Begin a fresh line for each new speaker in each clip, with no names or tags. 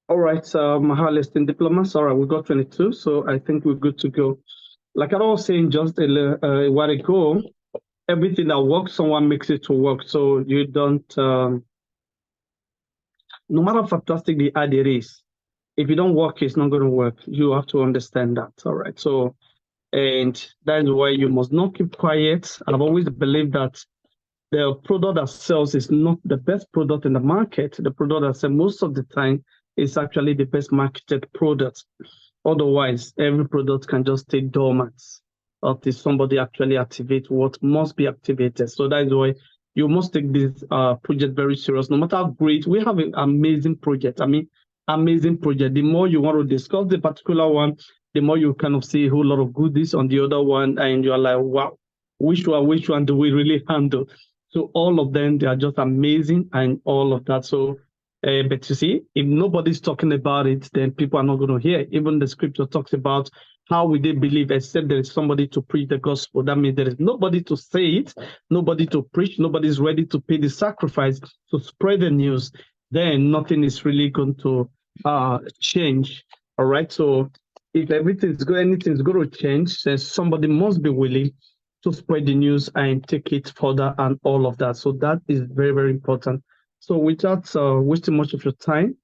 All right, our listing diplomas. All right, we got 22, so I think we're good to go. Like I was saying just a while ago, everything that works, someone makes it to work. So you don't, no matter how fantastic the idea is, if you don't work, it's not going to work. You have to understand that. All right. So, and that is why you must not keep quiet. I've always believed that the product that sells is not the best product in the market. The product that sells most of the time is actually the best marketed product. Otherwise, every product can just stay dormant until somebody actually activate what must be activated. So that is why you must take this project very serious. No matter how great, we have an amazing project. I mean, amazing project. The more you want to discuss the particular one, the more you kind of see a whole lot of goodies on the other one, and you're like, wow, which one do we really handle? So all of them, they are just amazing and all of that. So, but you see, if nobody's talking about it, then people are not going to hear. Even the scripture talks about how will they believe except there is somebody to preach the gospel. That means there is nobody to say it, nobody to preach, nobody's ready to pay the sacrifice to spread the news. Then nothing is really going to change. All right. So if anything's going to change, then somebody must be willing to spread the news and take it further and all of that. So that is very, very important. So without wasting much of your time,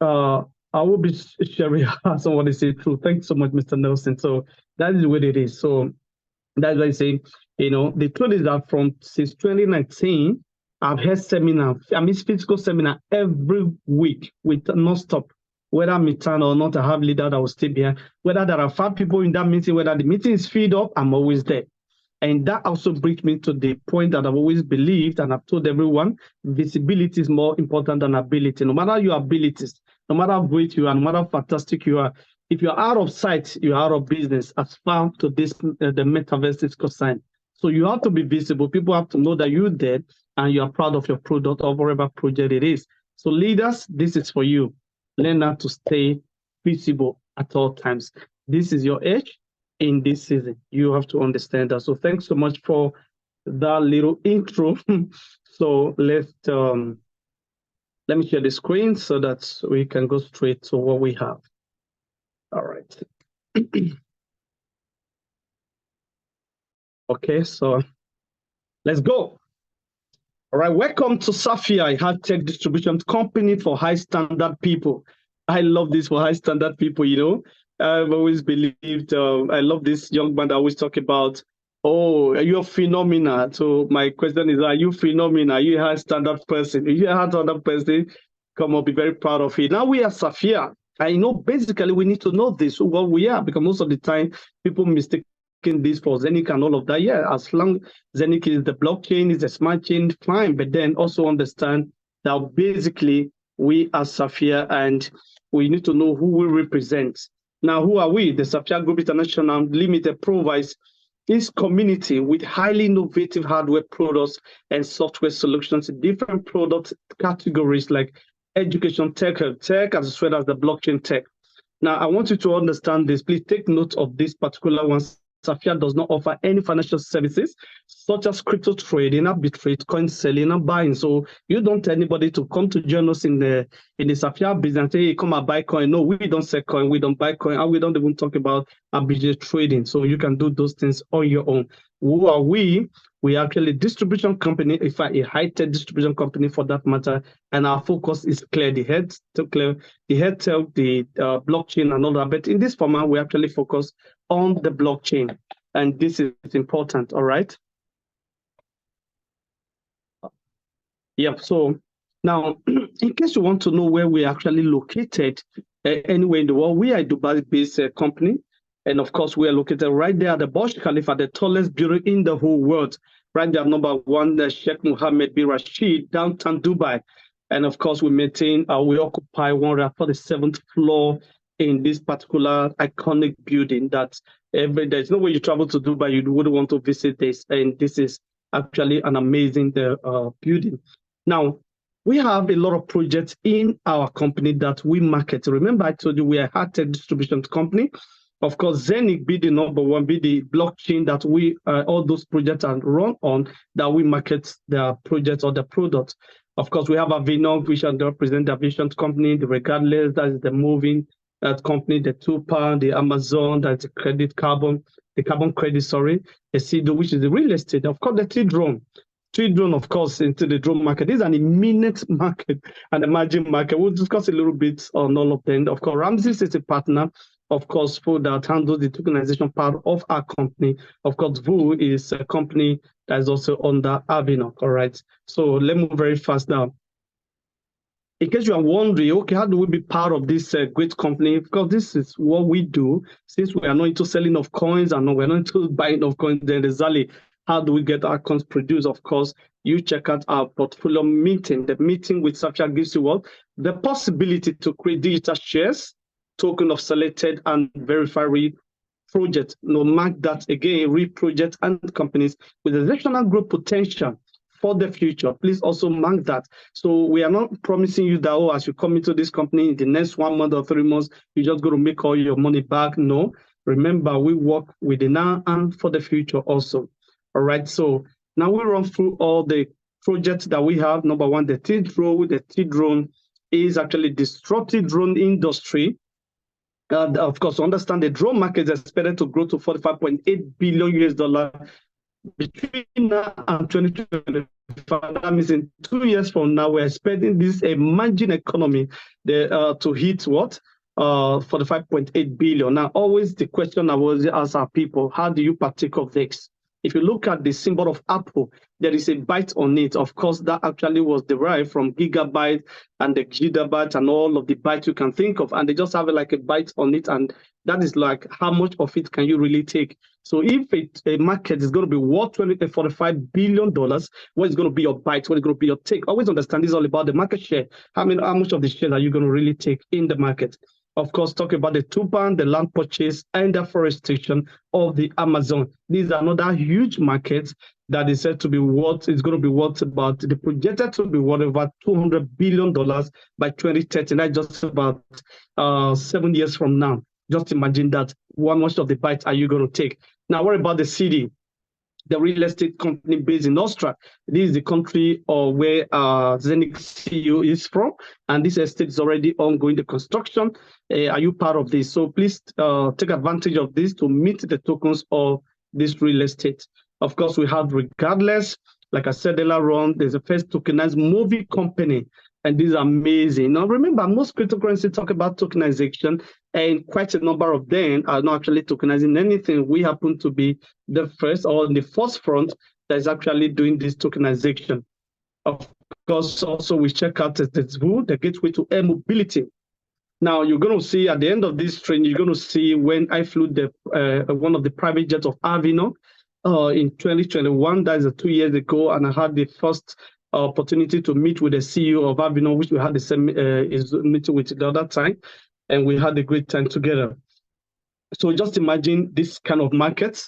I will be sharing how somebody say true. Thanks so much, Mr. Nelson. So that is what it is. So that's why I say, the truth is that since 2019, I've had physical seminar every week with non-stop. Whether I'm in town or not, I have leader that will stay here. Whether there are 5 people in that meeting, whether the meeting is filled up, I'm always there. And that also brings me to the point that I've always believed, and I've told everyone, visibility is more important than ability. No matter your abilities, no matter how great you are, no matter how fantastic you are, if you're out of sight, you're out of business as far to this the metaverse is concerned. So you have to be visible. People have to know that you're there and you are proud of your product or whatever project it is. So leaders, this is for you. Learn how to stay visible at all times. This is your edge in this season. You have to understand that. So thanks so much for that little intro. So let me share the screen so that we can go straight to what we have. All right. Okay, so let's go. All right, welcome to Safia, a high tech distribution company for high standard people. I love this for high standard people, I've always believed, I love this young man that always talk about, oh, are you a phenomenal? So my question is, are you phenomenal? Are you a high standard person? If you're a high standard person, come on, be very proud of it. Now we are Safia. I know basically we need to know this, what we are, because most of the time people mistake this for Zenic and all of that. Yeah, as long as Zenic is the blockchain, is the smart chain, fine. But then also understand that basically we are Safia and we need to know who we represent. Now, who are we? The Safia Group International Limited provides this community with highly innovative hardware products and software solutions in different product categories like education tech as well as the blockchain tech. Now, I want you to understand this. Please take note of this particular one. Safia does not offer any financial services such as crypto trading, arbitrage, coin selling, and buying. So you don't tell anybody to come to join us in the Safia business and say, hey, come and buy coin. No, we don't sell coin, we don't buy coin, and we don't even talk about arbitrage trading. So you can do those things on your own. Who are we? We are actually a distribution company, in fact, a high-tech distribution company for that matter. And our focus is clear, the head tech, the blockchain and all that. But in this format, we actually focus on the blockchain. And this is important, all right? Yeah, so now, in case you want to know where we're actually located, anywhere in the world, we are a Dubai-based company. And of course, we are located right there at the Burj Khalifa, the tallest building in the whole world. Right there, number 1, the Sheikh Mohammed bin Rashid, downtown Dubai. And of course, we occupy 147th floor in this particular iconic building that there's no way you travel to Dubai, you wouldn't want to visit this. And this is actually an amazing building. Now, we have a lot of projects in our company that we market. Remember, I told you we are a high-tech distribution company. Of course, Zenic be the number one, be the blockchain that all those projects are run on, that we market the projects or the products. Of course, we have Avinor, which represent the aviation company, the Regardless, that is the moving company, the Tupa, the Amazon, that's the carbon credit, sorry, the CDO, which is the real estate. Of course, the T-drone, of course, into the drone market. This is an imminent market, an emerging market. We'll discuss a little bit on all of them. Of course, Ramsys is a partner, of course, for that handles the tokenization part of our company. Of course, VOO is a company that is also under Avinor, all right? So let's move very fast now. In case you are wondering, okay, how do we be part of this great company? Because this is what we do. Since we are not into selling of coins and we're not into buying of coins, then exactly how do we get our coins produced? Of course, you check out our portfolio meeting. The meeting with Sapphire gives you what? The possibility to create digital shares, token of selected and verified project. No, mark that again, real projects and companies with exceptional growth potential for the future. Please also mark that. So we are not promising you that, oh, as you come into this company in the next 1 month or 3 months, you're just going to make all your money back. No, remember, we work with the now and for the future also. All right, so now we run through all the projects that we have. Number one, the T-drone. The T-drone is actually disruptive drone industry. Of course, understand the drone market is expected to grow to $45.8 billion US between now and 2025. That means in 2 years from now, we're expecting this emerging economy to hit what? 45.8 billion. Now, always the question I always ask our people, how do you partake of this? If you look at the symbol of Apple, there is a byte on it. Of course, that actually was derived from gigabyte and the gigabyte and all of the bytes you can think of. And they just have like a byte on it. And that is like, how much of it can you really take? So if a market is going to be worth $45 billion, what is going to be your byte? What is going to be your take? Always understand this is all about the market share. How much of the share are you going to really take in the market? Of course, talk about the Tupan, the land purchase, and the forestation of the Amazon. These are another huge markets that is said to be worth, it's going to be worth about, the projected to be worth about $200 billion by 2030. That's just about 7 years from now. Just imagine that. How much of the bite are you going to take? Now, what about the city? The real estate company based in Austria. This is the country where Zenith CEO is from, and this estate is already ongoing the construction. Are you part of this? So please take advantage of this to meet the tokens of this real estate. Of course, we have Regardless. Like I said earlier on, there's a first tokenized movie company, and this is amazing. Now, remember, most cryptocurrencies talk about tokenization, and quite a number of them are not actually tokenizing anything. We happen to be the first or in the first front that is actually doing this tokenization. Of course, also we check out the gateway to air mobility. Now, you're going to see at the end of this train, you're going to see when I flew one of the private jets of Avinor in 2021, that is 2 years ago, and I had the first opportunity to meet with the CEO of Avinor, which we had the same meeting with the other time, and we had a great time together. So just imagine this kind of market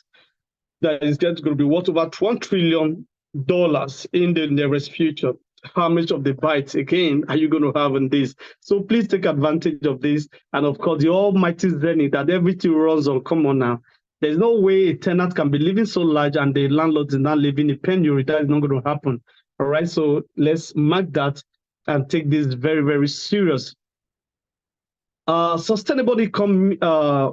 that is going to be worth over $1 trillion in the nearest future. How much of the bites, again, are you going to have in this? So please take advantage of this. And of course, the almighty Zenith that everything runs on. Come on now. There's no way a tenant can be living so large and the landlord is not living in penury. That is not going to happen. All right, so let's mark that and take this very, very serious. Sustainable income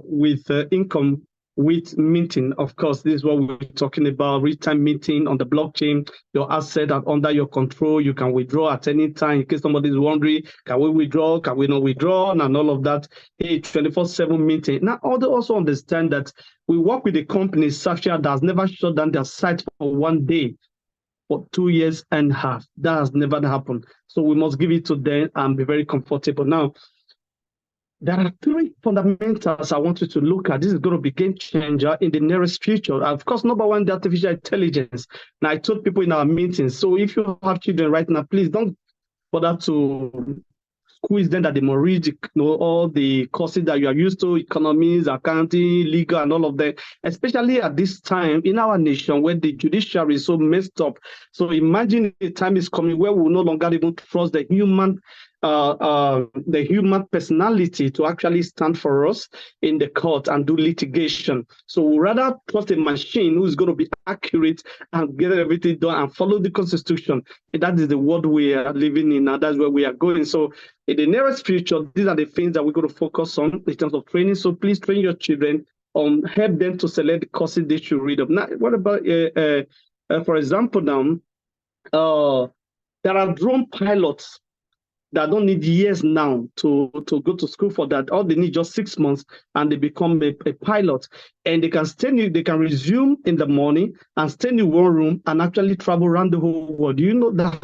with income with minting. Of course, this is what we're talking about, real-time minting on the blockchain. Your asset are under your control. You can withdraw at any time. In case somebody is wondering, can we withdraw? Can we not withdraw? And all of that. Hey, 24/7 minting. Now, also understand that we work with a company, Sapphire, that has never shut down their site for 1 day. For 2.5 years. That has never happened. So we must give it to them and be very comfortable. Now, there are 3 fundamentals I want you to look at. This is going to be game changer in the nearest future. Of course, number one, the artificial intelligence. Now, I told people in our meetings, so if you have children right now, please don't bother to squeeze them that they must read all the courses that you are used to, economics, accounting, legal, and all of that, especially at this time in our nation where the judiciary is so messed up. So imagine the time is coming where we will no longer even trust the human the human personality to actually stand for us in the court and do litigation. So we rather trust a machine who is going to be accurate and get everything done and follow the constitution. And that is the world we are living in, and that's where we are going. So in the nearest future, these are the things that we're going to focus on in terms of training. So please train your children, help them to select the courses they should read up. Now, what about, for example, now, there are drone pilots that don't need years now to go to school for that. All they need just 6 months and they become a pilot. And they can resume in the morning and stay in one room and actually travel around the whole world. Do you know that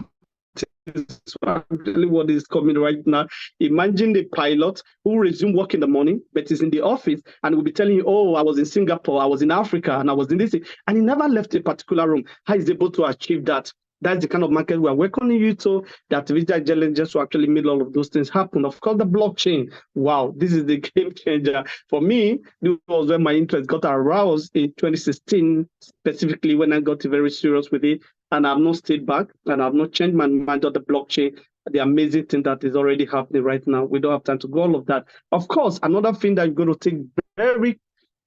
is actually what is coming right now? Imagine the pilot who resume work in the morning, but is in the office and will be telling you, oh, I was in Singapore, I was in Africa, and I was in this, and he never left a particular room. How is he able to achieve that? That's the kind of market we are working on so that artificial intelligence will actually make all of those things happen. Of course, the blockchain. Wow, this is the game changer. For me, this was when my interest got aroused in 2016, specifically when I got very serious with it. And I've not stayed back and I've not changed my mind on the blockchain. The amazing thing that is already happening right now. We don't have time to go all of that. Of course, another thing that you're going to take very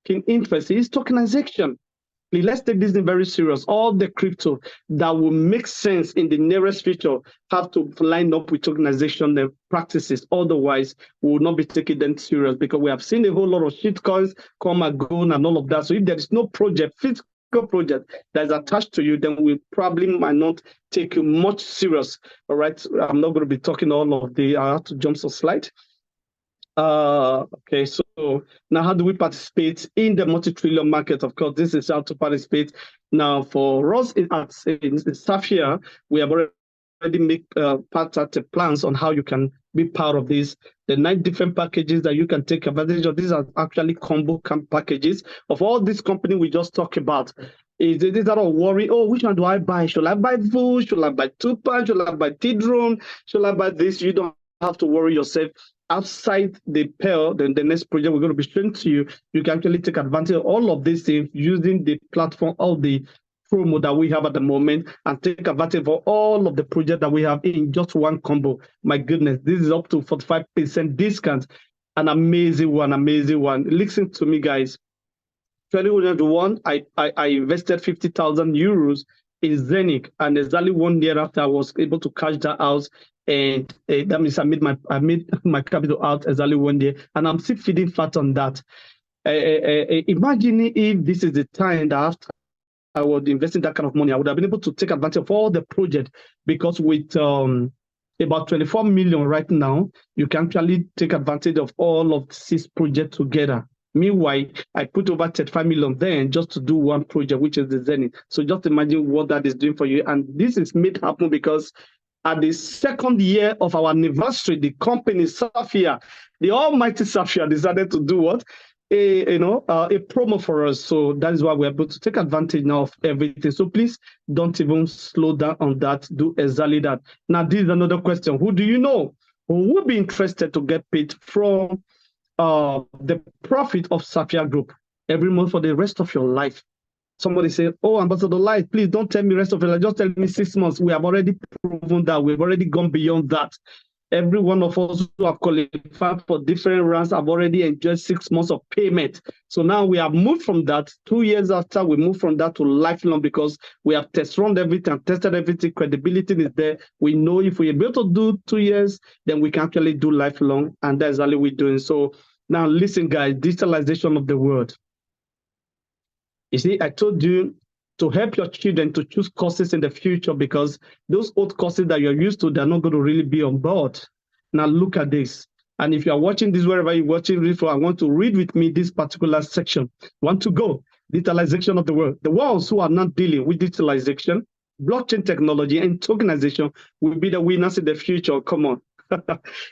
keen interest is tokenization. Let's take this thing very serious. All the crypto that will make sense in the nearest future have to line up with tokenization practices. Otherwise, we will not be taking them serious because we have seen a whole lot of shitcoins come and go and all of that. So if there is no physical project that is attached to you, then we probably might not take you much serious. All right. I'm not going to be talking all of I have to jump some slide. Okay, so now how do we participate in the multi-trillion market? Of course, this is how to participate. Now, for us in Sapphire, we have already made plans on how you can be part of this. The 9 different packages that you can take advantage of. These are actually combo packages of all these companies we just talked about. Is that a worry? Oh, which one do I buy? Should I buy VOO? Should I buy Tupan? Should I buy T-Drone? Should I buy this? You don't have to worry yourself. Outside the Pearl, then the next project we're going to be showing to you, you can actually take advantage of all of these things using the platform, all the promo that we have at the moment, and take advantage of all of the projects that we have in just one combo. My goodness, this is up to 45% discount. An amazing one, amazing one. Listen to me, guys. 2021, I invested 50,000 euros in Zenith, and exactly 1 year after I was able to cash that out. And that means I made my capital out exactly 1 year, and I'm still feeding fat on that. Imagine if this is the time that after I was investing that kind of money, I would have been able to take advantage of all the projects, because with about 24 million right now, you can actually take advantage of all of 6 projects together. Meanwhile, I put over 35 million then just to do one project, which is the Zenith. So just imagine what that is doing for you. And this is made happen because at the 2nd year of our anniversary, the company Sapphire, the almighty Sapphire, decided to do what? A promo for us. So that is why we're able to take advantage now of everything. So please don't even slow down on that. Do exactly that. Now, this is another question. Who do you know who would be interested to get paid from the profit of Sapphire Group every month for the rest of your life? Somebody say, oh, Ambassador Light, please don't tell me rest of your life. Just tell me 6 months. We have already proven that. We've already gone beyond that. Every one of us who have qualified for different rounds have already enjoyed 6 months of payment. So now we have moved from that. 2 years after, we moved from that to lifelong, because we have run everything, tested everything. Credibility is there. We know if we're able to do 2 years, then we can actually do lifelong. And that's all we're doing. So now listen, guys, digitalization of the world. You see, I told you to help your children to choose courses in the future, because those old courses that you're used to, they're not going to really be on board. Now look at this. And if you're watching this, wherever you're watching this from, I want to read with me this particular section. Want to go? Digitalization of the world. The ones who are not dealing with digitalization, blockchain technology, and tokenization will be the winners in the future. Come on.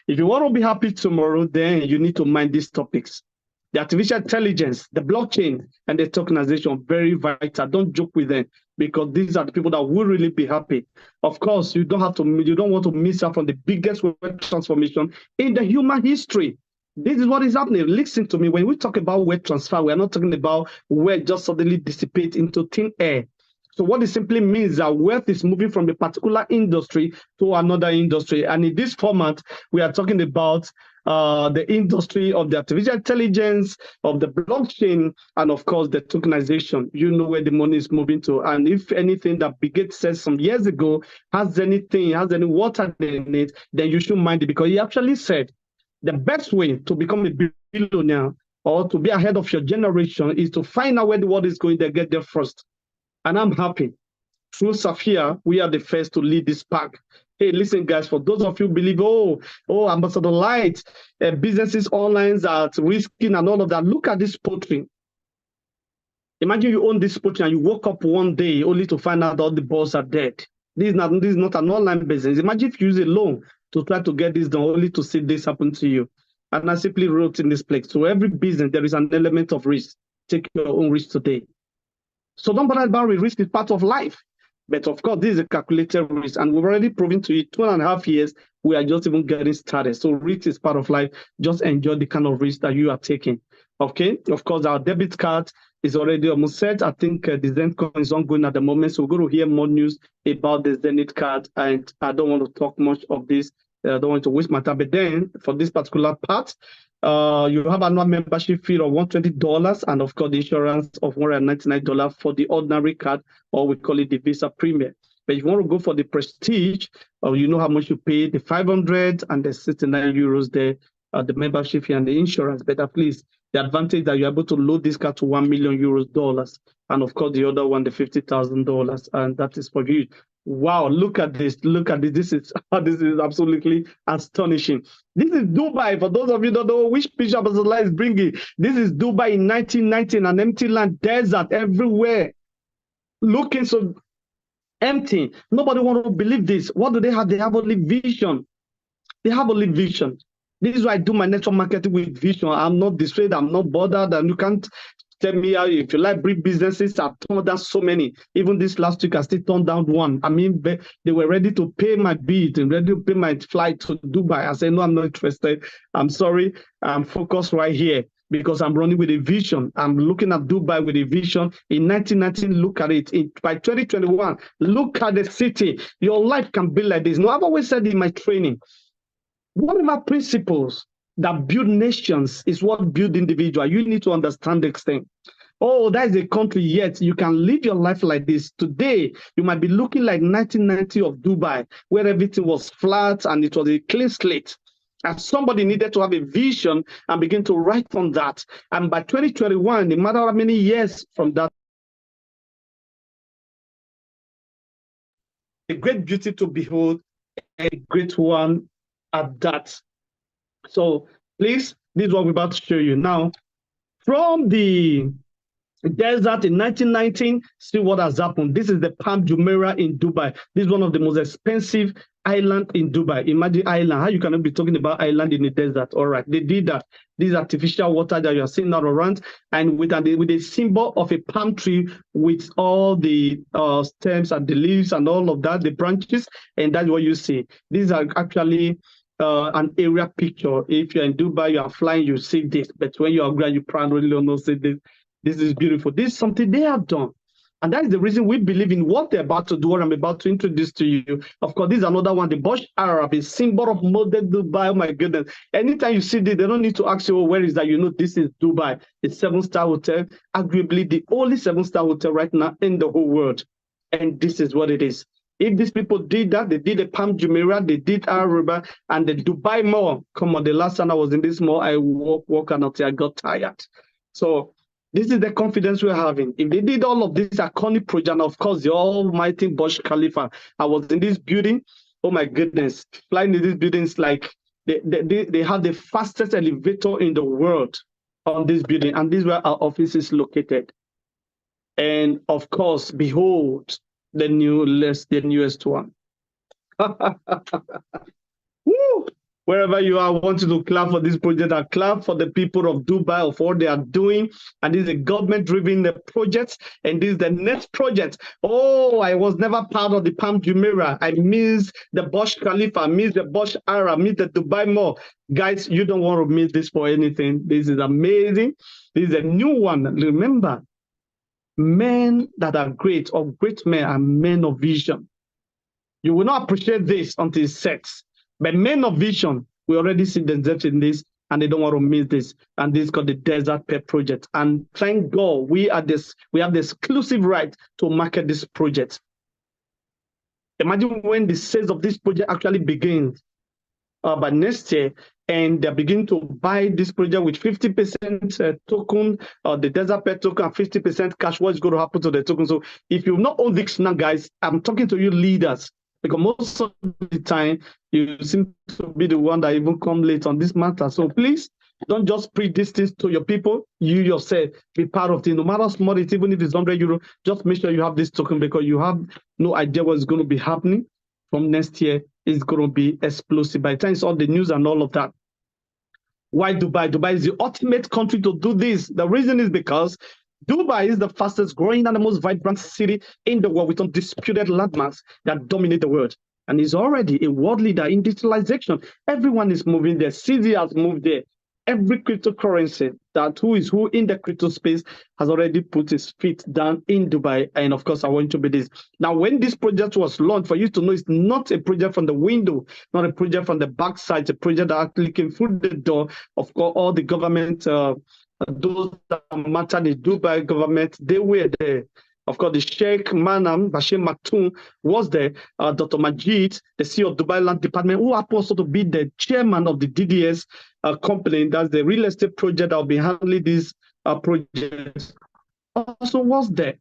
If you want to be happy tomorrow, then you need to mind these topics. The artificial intelligence, the blockchain, and the tokenization, very vital. Don't joke with them, because these are the people that will really be happy. Of course, you don't want to miss out on the biggest web transformation in the human history. This is what is happening. Listen to me. When we talk about web transfer, we are not talking about web just suddenly dissipate into thin air. So what it simply means is that wealth is moving from a particular industry to another industry. And in this format, we are talking about the industry of the artificial intelligence, of the blockchain, and of course, the tokenization. You know where the money is moving to. And if anything that Bill Gates said some years ago has any water in it, then you should mind it, because he actually said the best way to become a billionaire or to be ahead of your generation is to find out where the world is going to get there first. And I'm happy. Through Saphir, we are the first to lead this pack. Hey, listen, guys, for those of you who believe, Ambassador Light, businesses online are risking and all of that, look at this poultry. Imagine you own this poultry and you woke up one day only to find out all the balls are dead. This is not an online business. Imagine if you use a loan to try to get this done only to see this happen to you. And I simply wrote in this place, so every business, there is an element of risk. Take your own risk today. So don't bother about risk, is part of life. But of course, this is a calculated risk, and we've already proven to you 2.5 years, we are just even getting started. So risk is part of life. Just enjoy the kind of risk that you are taking. Okay. Of course, our debit card is already almost set. I think the ZenCoin is ongoing at the moment. So we're going to hear more news about the Zenith card. And I don't want to talk much of this. I don't want to waste my time. But then for this particular part, you have annual membership fee of $120, and of course the insurance of $199 for the ordinary card, or we call it the Visa Premier. But if you want to go for the Prestige, you know how much you pay, the 500 and the 69 euros there, the membership fee and the insurance. But at least the advantage that you're able to load this card to €1 million, and of course the other one, the $50,000, and that is for you. Wow, look at this. Look at this. This is absolutely astonishing. This is Dubai. For those of you who don't know which picture Abdullah is bringing, this is Dubai in 1919, an empty land, desert everywhere. Looking so empty. Nobody wants to believe this. What do they have? They have only vision. They have only vision. This is why I do my network marketing with vision. I'm not distracted. I'm not bothered. And you can't tell me how, if you like brick businesses, I've turned down so many. Even this last week, I still turned down one. I mean, they were ready to pay my bid and ready to pay my flight to Dubai. I said, no, I'm not interested. I'm sorry. I'm focused right here because I'm running with a vision. I'm looking at Dubai with a vision. In 1919, look at it. By 2021, look at the city. Your life can be like this. No, I've always said in my training, whatever principles that build nations is what build individual. You need to understand this thing. Oh, that is a country, yet you can live your life like this. Today, you might be looking like 1990 of Dubai, where everything was flat and it was a clean slate. And somebody needed to have a vision and begin to write on that. And by 2021, no matter how many years from that, a great beauty to behold, a great one at that. So please, this is what we're about to show you now. From the desert in 1919, see what has happened. This is the Palm Jumeirah in Dubai. This is one of the most expensive islands in Dubai. Imagine island. How you cannot be talking about island in the desert? All right, they did that. This artificial water that you are seeing now around, and with a symbol of a palm tree with all the stems and the leaves and all of that, the branches, and that's what you see. These are actually an area picture. If you're in Dubai, you are flying, you see this. But when you are ground, you probably don't see this. This is beautiful. This is something they have done. And that is the reason we believe in what they're about to do, what I'm about to introduce to you. Of course, this is another one, the Burj Arab, a symbol of modern Dubai. Oh my goodness. Anytime you see this, they don't need to ask you, oh, where is that? You know, this is Dubai. It's 7-star hotel, arguably the only 7-star hotel right now in the whole world. And this is what it is. If these people did that, they did the Palm Jumeirah, they did Aruba, and the Dubai Mall. Come on, the last time I was in this mall, I walked until I got tired. So this is the confidence we're having. If they did all of this iconic project, and of course, the almighty Burj Khalifa, I was in this building. Oh my goodness, flying in these buildings, like they have the fastest elevator in the world on this building, and this is where our office is located. And of course, behold, the newest one. Woo! Wherever you are, I want you to clap for this project and clap for the people of Dubai of what they are doing. And this is a government-driven project. And this is the next project. Oh, I was never part of the Palm Jumeirah. I miss the Burj Khalifa, I miss the Burj Arab, I miss the Dubai Mall. Guys, you don't want to miss this for anything. This is amazing. This is a new one. Remember, Men that are great or great men are men of vision. You will not appreciate this until it's set. But men of vision, we already see themselves in this, and they don't want to miss this. And this is called the Desert Pet Project. And thank God we have the exclusive right to market this project. Imagine when the sales of this project actually begins by next year, and they begin to buy this project with 50% token, the Desert Pet token, and 50% cash. What's going to happen to the token? So if you not own this now, guys, I'm talking to you leaders, because most of the time you seem to be the one that even come late on this matter. So please don't just preach these things to your people. You yourself be part of it. No matter how small it is, even if it's 100 euro, just make sure you have this token, because you have no idea what's going to be happening from next year. It's going to be explosive. By the time it's all the news and all of that. Why Dubai? Dubai is the ultimate country to do this. The reason is because Dubai is the fastest growing and the most vibrant city in the world with undisputed landmarks that dominate the world. And is already a world leader in digitalization. Everyone is moving there. CZ has moved there. Every cryptocurrency that who is who in the crypto space has already put his feet down in Dubai. And of course, I want to be this. Now, when this project was launched, for you to know, it's not a project from the window, not a project from the backside, it's a project that actually came through the door of all the government, those that matter, the Dubai government, they were there. Of course, the Sheikh Manam Bashir Maktoum was there. Dr. Majid, the CEO of Dubai Land Department, who happens to be the chairman of the DDS company, that's the real estate project that will be handling these projects, also was there.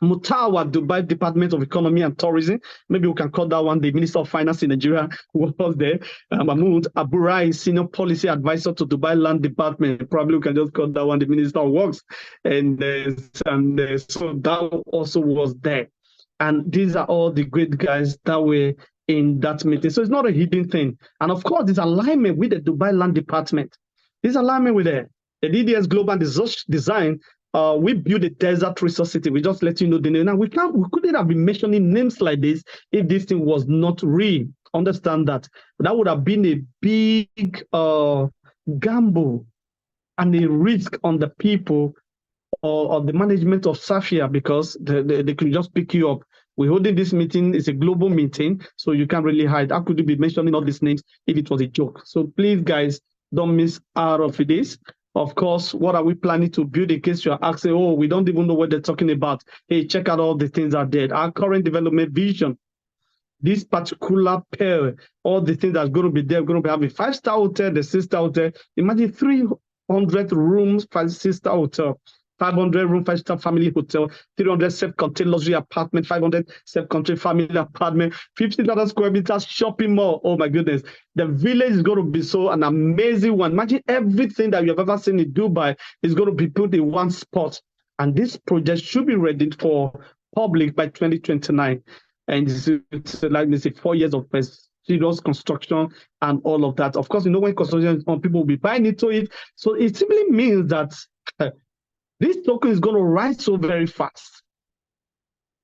Mutawa, Dubai Department of Economy and Tourism, maybe we can call that one the Minister of Finance in Nigeria, who was there. Mahmoud Aburai, Senior Policy Advisor to Dubai Land Department, probably we can just call that one the Minister of Works. And so that also was there. And these are all the great guys that were in that meeting. So it's not a hidden thing. And of course, this alignment with the Dubai Land Department. This alignment with the DDS Global Design. We built a desert resource city. We just let you know the name. Now we couldn't have been mentioning names like this if this thing was not real. Understand that. That would have been a big gamble and a risk on the people or the management of Safia, because they could just pick you up. We're holding this meeting. It's a global meeting, so you can't really hide. How could you be mentioning all these names if it was a joke? So please, guys, don't miss out of this. Of course, what are we planning to build in case you're asking, oh, we don't even know what they're talking about. Hey, check out all the things that are there. Our current development vision, this particular pair, all the things that's going to be there, we're going to be having 5-star hotel, the 6-star hotel. Imagine 300 rooms, 6-star hotel. 500 room 5-star family hotel, 300 self-contained luxury apartment, 500 self-contained family apartment, 50,000 square meters shopping mall. Oh my goodness. The village is going to be so an amazing one. Imagine everything that you have ever seen in Dubai is going to be put in one spot. And this project should be ready for public by 2029. And it's like me say 4 years of serious construction and all of that. Of course, you know, when construction is on, people will be buying into it. So it simply means that this token is going to rise so very fast.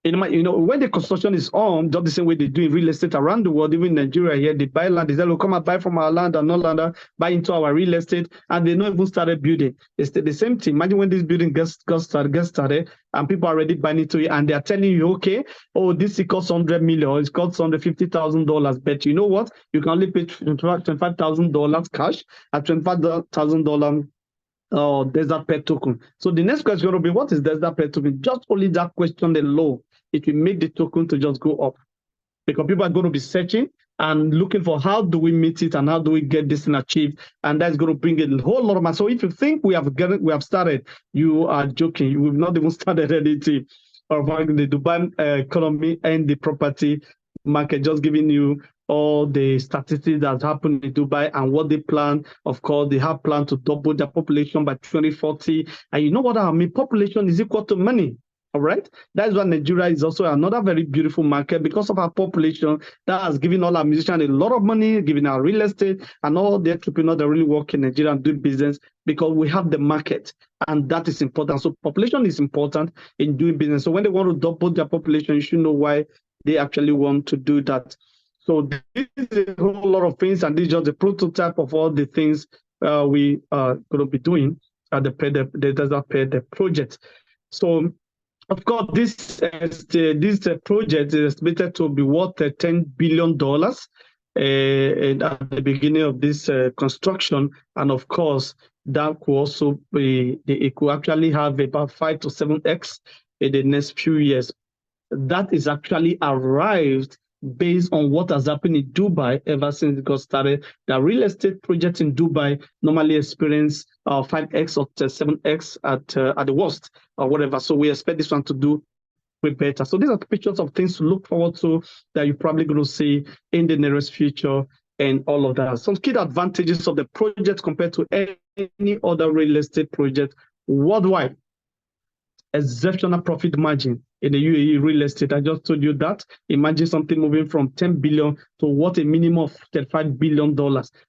You know, when the construction is on, just the same way they do in real estate around the world, even in Nigeria here, they buy land, they say, come and buy from our land and all land, buy into our real estate, and they not even started building. It's the same thing. Imagine when this building gets started, and people are already buying into it, and they are telling you, okay, oh, this costs 100 million, it costs $150,000, but you know what? You can only pay $25,000 cash at $25,000. Desert Pet token. So the next question will be, what is Desert Pet token? Just only that question alone, it will make the token to just go up, because people are going to be searching and looking for how do we meet it and how do we get this thing achieved, and that's going to bring a whole lot of money. So if you think we have started, you are joking. We've not even started anything of the Dubai economy and the property market, just giving you all the statistics that happened in Dubai and what they plan. Of course, they have planned to double their population by 2040. And you know what I mean? Population is equal to money. All right. That's why Nigeria is also another very beautiful market, because of our population that has given all our musicians a lot of money, giving our real estate and all the entrepreneurs that really work in Nigeria and do business, because we have the market, and that is important. So population is important in doing business. So when they want to double their population, you should know why they actually want to do that. So this is a whole lot of things, and this is just a prototype of all the things we are going to be doing at the Desert Pet project. So Of course, this project is estimated to be worth $10 billion and at the beginning of this construction. And of course, that could also be, it could actually have about 5 to 7x in the next few years. That is actually arrived based on what has happened in Dubai ever since it got started. The real estate projects in Dubai normally experience 5x or 7x at the worst or whatever. So we expect this one to do way better. So these are pictures of things to look forward to that you're probably going to see in the nearest future and all of that. Some key advantages of the project compared to any other real estate project worldwide. Exceptional profit margin in the UAE real estate. I just told you that. Imagine something moving from 10 billion to what a minimum of $35 billion.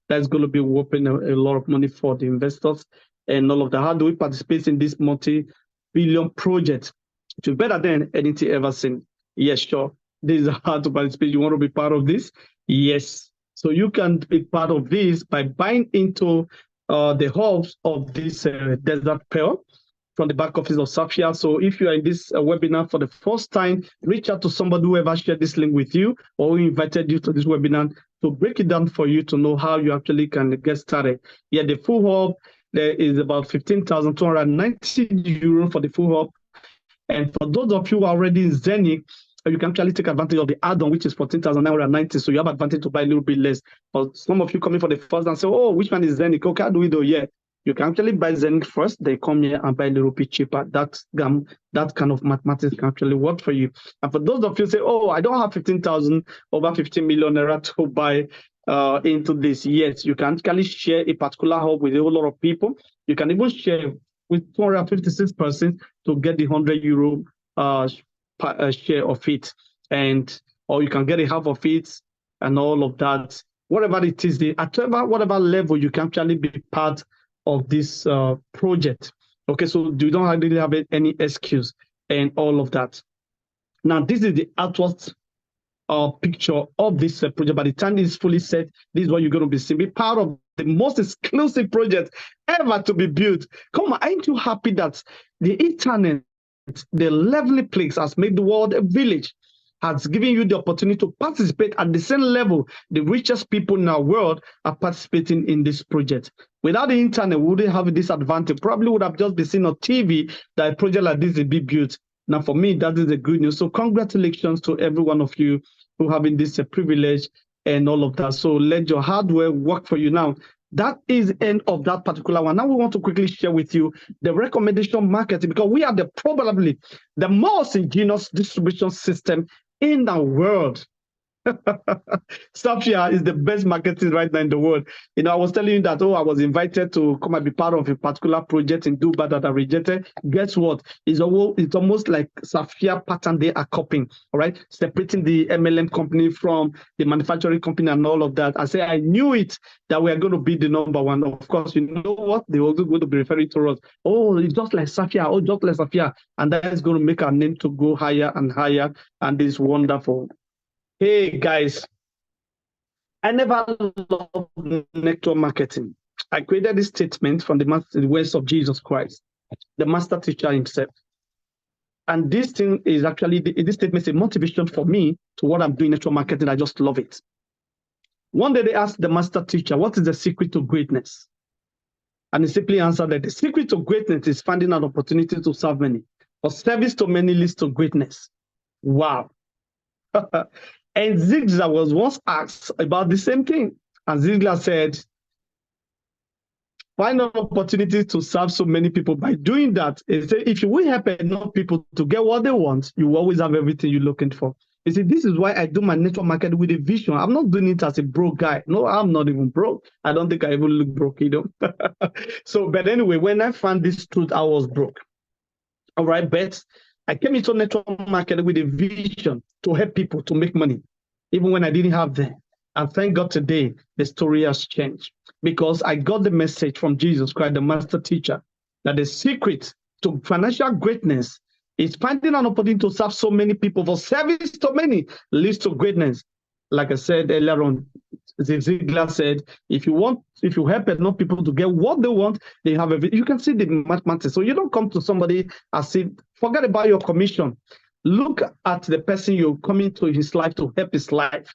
That's going to be whopping a lot of money for the investors and all of that. How do we participate in this multi-billion project? To better than anything ever seen. Yes, sure. This is how to participate. You want to be part of this? Yes. So you can be part of this by buying into the hubs of this Desert Pearl from the back office of Safia. So if you are in this webinar for the first time, reach out to somebody who ever shared this link with you or who invited you to this webinar to break it down for you to know how you actually can get started. Yeah, the full hub, there is about 15,290 euro for the full hub. And for those of you who are already in Zenith, you can actually take advantage of the add-on, which is 14,990. So you have advantage to buy a little bit less. But some of you coming for the first and say, oh, which one is Zenith? Okay, how do we do? Yeah, you can actually buy Zenith first. They come here and buy a little bit cheaper. That kind of mathematics can actually work for you. And for those of you who say, oh, I don't have 15,000 over 15 million naira to buy into this. Yes, you can actually share a particular hub with a whole lot of people. You can even share with 256% to get the 100 euro share of it, and or you can get a half of it and all of that. Whatever it is, at whatever level you can actually be part of this project. Okay, so you don't really have any excuse and all of that. Now, this is the outward picture of this project. By the time it's fully set, this is what you're going to be seeing. Be part of the most exclusive project ever to be built. Come on, aren't you happy that the internet, the lovely place, has made the world a village, has given you the opportunity to participate at the same level the richest people in our world are participating in this project. Without the internet, we wouldn't have this advantage. Probably would have just been seen on TV that a project like this will be built. Now, for me, that is the good news. So congratulations to every one of you who having this privilege and all of that. So let your hard work work for you. Now, that is the end of that particular one. Now we want to quickly share with you the recommendation marketing, because we are probably the most ingenious distribution system in the world. Safia is the best marketing right now in the world. You know, I was telling you that, I was invited to come and be part of a particular project in Dubai that I rejected. Guess what? It's almost like Safia pattern they are copying, all right? Separating the MLM company from the manufacturing company and all of that. I say, I knew it, that we are going to be the number one. Of course, you know what? They're also going to be referring to us. Oh, it's just like Safia. Oh, just like Safia. And that is going to make our name to go higher and higher. And this is wonderful. Hey guys, I never loved network marketing. I created this statement from the words of Jesus Christ, the master teacher himself. And this thing is actually, this statement is a motivation for me to what I'm doing network marketing. I just love it. One day they asked the master teacher, what is the secret to greatness? And he simply answered that the secret to greatness is finding an opportunity to serve many, or service to many leads to greatness. Wow. And Ziglar was once asked about the same thing. And Ziglar said, find an opportunity to serve so many people. By doing that, he said, if you will help enough people to get what they want, you will always have everything you're looking for. You see, this is why I do my network marketing with a vision. I'm not doing it as a broke guy. No, I'm not even broke. I don't think I even look broke, you know. So, but anyway, when I found this truth, I was broke. All right, but I came into network marketing with a vision to help people to make money, even when I didn't have them. And thank God today, the story has changed, because I got the message from Jesus Christ, the master teacher, that the secret to financial greatness is finding an opportunity to serve so many people. For service to many leads to greatness. Like I said earlier on, Ziglar said, if you help enough people to get what they want, they have you can see the mathematics. So you don't come to somebody as if Forget about your commission. Look at the person you're coming to his life to help his life.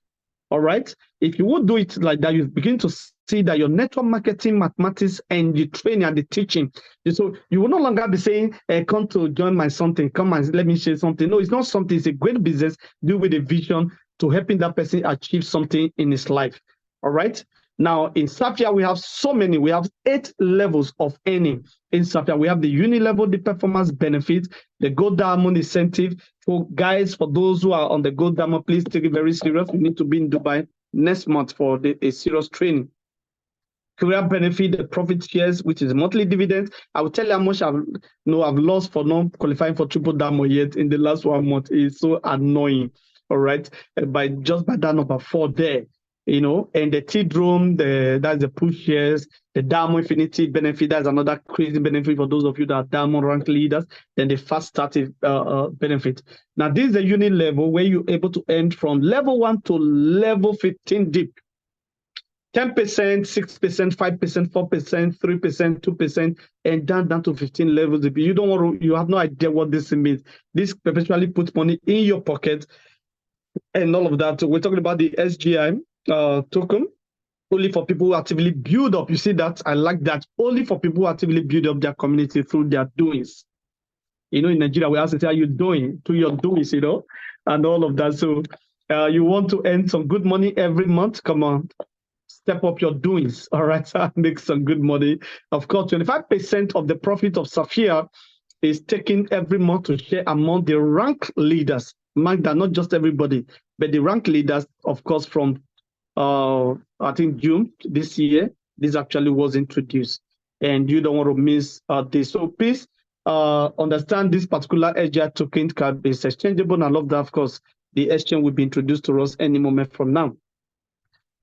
All right. If you would do it like that, you begin to see that your network marketing, mathematics, and the training and the teaching. So you will no longer be saying, come to join my something, come and let me share something. No, it's not something. It's a great business. Do with a vision to helping that person achieve something in his life. All right. Now, in Sapphire, we have so many. We have 8 levels of earning. In Sapphire, we have the uni level, the performance benefit, the gold diamond incentive. For guys, for those who are on the gold diamond, please take it very serious. We need to be in Dubai next month for a serious training. Career benefit, the profit shares, which is monthly dividends. I will tell you how much I've lost for not qualifying for triple diamond yet in the last 1 month. It's so annoying. All right, by that number 4 there. And the T-Drum, that's the push shares, the Diamond Infinity benefit, that's another crazy benefit for those of you that are Diamond rank leaders, then the fast starting benefit. Now, this is the unit level where you're able to earn from level 1 to level 15 deep. 10%, 6%, 5%, 4%, 3%, 2%, and down to 15 levels. You have no idea what this means. This perpetually puts money in your pocket and all of that. So we're talking about the SGI token, only for people who actively build up. You see that? I like that. Only for people who actively build up their community through their doings. In Nigeria, we ask to say, how you doing? To your doings, and all of that. So you want to earn some good money every month? Come on, step up your doings. All right, make some good money. Of course, 25% of the profit of Sapphire is taken every month to share among the rank leaders. Mark that, not just everybody, but the rank leaders, of course, from I think June this year, this actually was introduced, and you don't want to miss this. So please understand this particular SGI token is exchangeable. And I love that, of course, the exchange will be introduced to us any moment from now.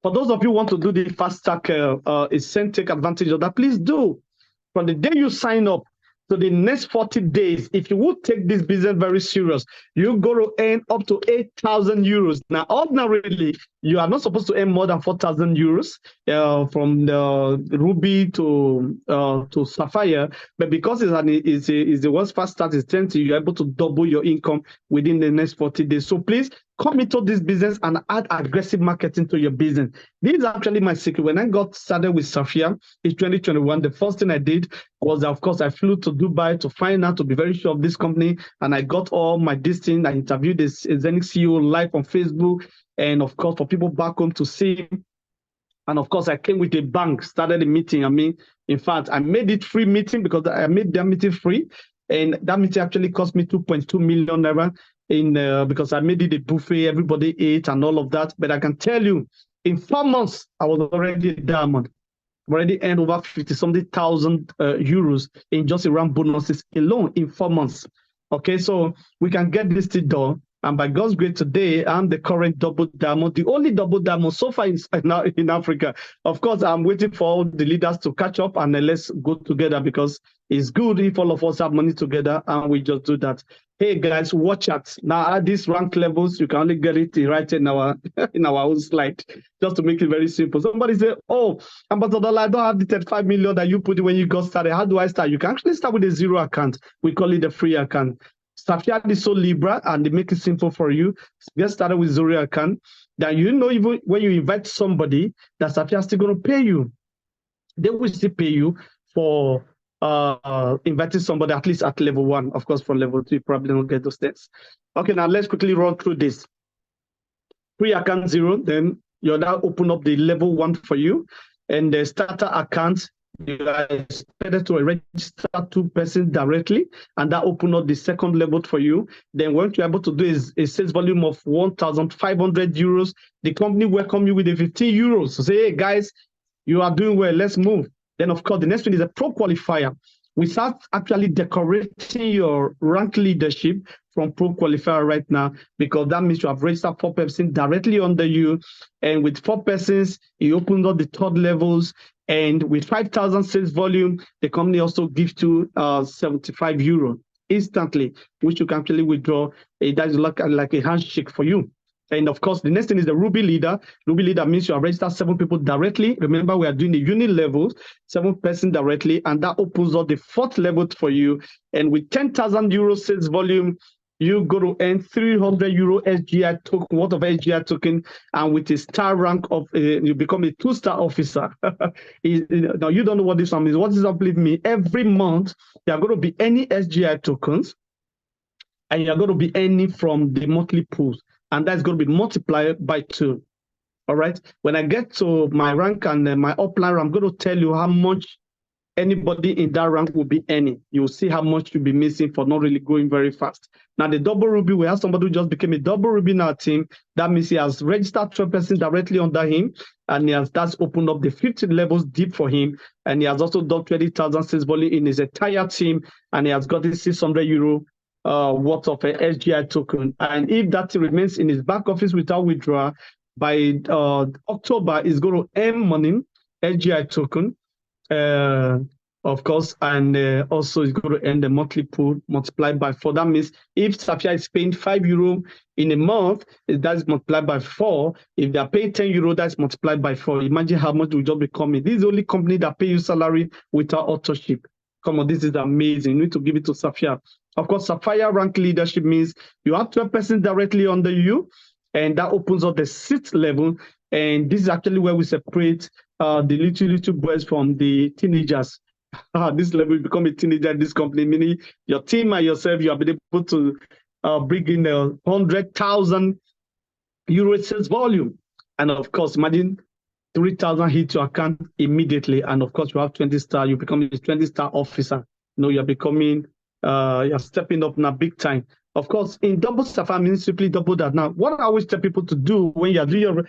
For those of you who want to do the fast track, take advantage of that, please do. From the day you sign up to the next 40 days, if you would take this business very serious, you're going to earn up to 8,000 euros. Now, ordinarily, you are not supposed to earn more than 4,000 euros from the Ruby to Sapphire, but because it's the world's fast start is 10, you're able to double your income within the next 40 days. So please come into this business and add aggressive marketing to your business. This is actually my secret. When I got started with Sapphire in 2021, the first thing I did was, of course, I flew to Dubai to find out, to be very sure of this company, and I got all my distance. I interviewed the Zenith CEO live on Facebook, and of course, for people back home to see. And of course, I came with a bank, started a meeting. In fact, I made it free meeting because I made their meeting free. And that meeting actually cost me 2.2 million naira because I made it a buffet, everybody ate and all of that. But I can tell you, in 4 months, I was already a diamond. Already earned over 50-something thousand euros in just around bonuses alone in 4 months. Okay, so we can get this thing done. And by God's grace, today, I'm the current double diamond, the only double diamond so far in Africa. Of course, I'm waiting for all the leaders to catch up and let's go together, because it's good if all of us have money together and we just do that. Hey guys, watch out. Now at these rank levels, you can only get it right in our own slide, just to make it very simple. Somebody say, oh, Ambassador, I don't have the 35 million that you put in when you got started. How do I start? You can actually start with a zero account. We call it a free account. Sapphire is so Libra, and they make it simple for you. Get started with zero account. Then even when you invite somebody, that Sapphire is still going to pay you. They will still pay you for inviting somebody, at least at level 1. Of course, for level 2, you probably don't get those steps. Okay, now let's quickly run through this. Free account 0, then you'll now open up the level 1 for you, and the starter account. You are expected to register 2 persons directly, and that open up the second level for you. Then what you're able to do is a sales volume of 1,500 euros. The company welcome you with the 15 euros. So say, hey guys, you are doing well, let's move. Then of course, the next one is a pro qualifier. We start actually decorating your rank leadership from pro qualifier right now, because that means you have registered 4 persons directly under you. And with 4 persons, you open up the 3rd levels. And with 5,000 sales volume, the company also gives you 75 euro instantly, which you can actually withdraw. That is like a handshake for you. And of course, the next thing is the Ruby Leader. Ruby Leader means you have registered 7 people directly. Remember, we are doing the unit levels, 7 person directly, and that opens up the 4th level for you. And with 10,000 euro sales volume, you go to earn 300 euro SGI token, worth of SGI token, and with a star rank of, you become a 2-star officer. Now, you don't know what this one means. What does that believe me? Every month, there are going to be any SGI tokens, and you're going to be earning from the monthly pools. And that's going to be multiplied by 2. All right. When I get to my rank and my upline, I'm going to tell you how much anybody in that rank will be earning. You'll see how much you'll be missing for not really going very fast. Now, the double ruby, we have somebody who just became a double ruby in our team. That means he has registered 12 persons directly under him, and that's opened up the 50 levels deep for him. And he has also done 20,000 sales volume in his entire team, and he has gotten 600 euro worth of a SGI token. And if that remains in his back office without withdrawal, by October, he's going to earn money, SGI token, of course, and also he's going to earn the monthly pool multiplied by 4. That means if Sapphire is paying 5 euro in a month, that's multiplied by 4. If they are paying 10 euro, that's multiplied by 4. Imagine how much will just be coming. This is the only company that pay you salary without authorship. Come on, this is amazing. You need to give it to Sapphire. Of course, Sapphire rank leadership means you have 12 persons directly under you, and that opens up the 6th level. And this is actually where we separate the little boys from the teenagers. This level, you become a teenager in this company, meaning your team and yourself, you have been able to bring in 100,000 euro sales volume. And of course, imagine 3,000 hit your account immediately. And of course, you have 20 star, you become a 20-star officer. You know, you're becoming, you're stepping up now big time. Of course, in double Sapphire means simply double that. Now, what I always tell people to do when you're doing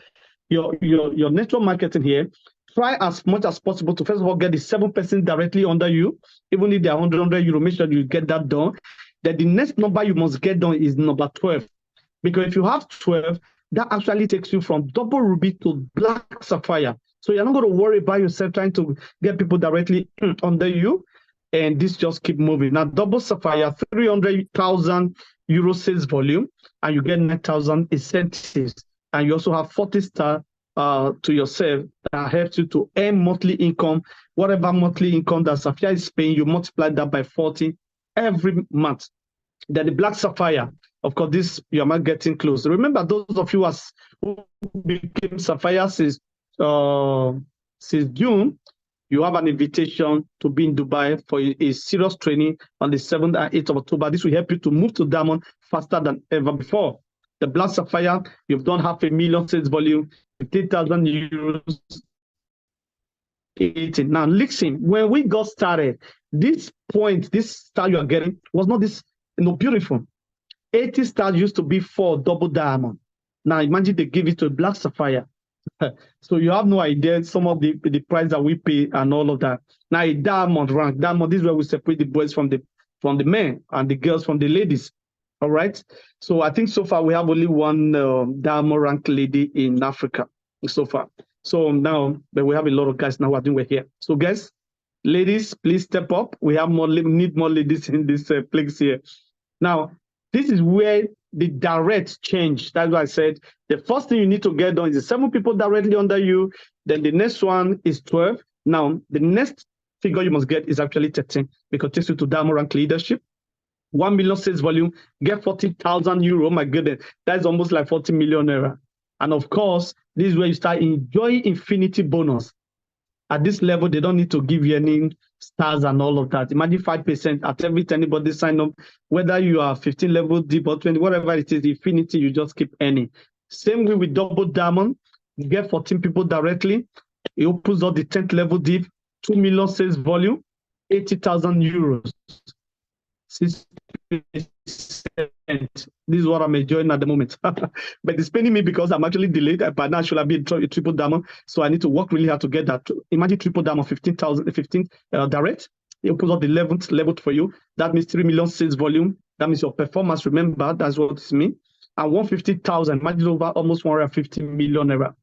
your network marketing here, try as much as possible to first of all get the 7 persons directly under you. Even if they're 100 euro, make sure you get that done. Then the next number you must get done is number 12. Because if you have 12, that actually takes you from double ruby to black sapphire. So you're not going to worry about yourself trying to get people directly under you. And this just keep moving. Now, double sapphire, 300,000 euro sales volume, and you get 9,000 incentives. And you also have 40 star to yourself that helps you to earn monthly income. Whatever monthly income that Sapphire is paying, you multiply that by 40 every month. Then the black sapphire, of course, this you're not getting close. Remember, those of you who became Sapphire since June, you have an invitation to be in Dubai for a serious training on the 7th and 8th of October. This will help you to move to diamond faster than ever before. The black sapphire, you've done 500,000 sales volume, 15,000 euros. Now, listen, when we got started, this star you are getting was not this, beautiful. 80 stars used to be for double diamond. Now, imagine they give it to a black sapphire. So you have no idea some of the price that we pay and all of that. Now, a diamond rank, this is where we separate the boys from the men and the girls from the ladies. All right. So I think so far we have only one diamond rank lady in Africa so far. So now, but we have a lot of guys now who are doing here. So guys, ladies, please step up. We have need more ladies in this place here. Now, this is where the direct change. That's why I said the first thing you need to get done is the 7 people directly under you. Then the next one is 12. Now, the next figure you must get is actually 13 because it takes you to diamond rank leadership. 1 million sales volume, get 40,000 euro. Oh my goodness, that's almost like 40 million naira. And of course, this is where you start enjoying infinity bonus. At this level, they don't need to give you any stars and all of that. Imagine 5% at every time anybody sign up, whether you are 15 level deep or 20, whatever it is, infinity, you just keep earning. Same way with double diamond, you get 14 people directly. It opens up the 10th level deep, 2 million sales volume, 80,000 euros. 6%. This is what I'm enjoying at the moment. But it's paining me because I'm actually delayed. But now should have been a triple diamond. So I need to work really hard to get that. Imagine triple diamond, 15 direct. It opens up the 11th level for you. That means 3 million sales volume. That means your performance. Remember, that's what it means. And 150,000. Imagine over almost 150 million naira.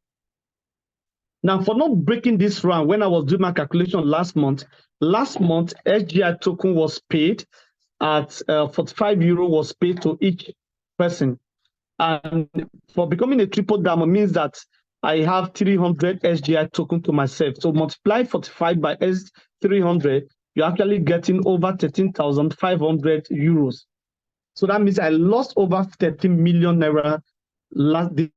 Now, for not breaking this round, when I was doing my calculation last month, SGI token was paid at 45 euro was paid to each person. And for becoming a triple diamond means that I have 300 SGI token to myself. So multiply 45 by S300, you're actually getting over 13,500 euros. So that means I lost over 13 million naira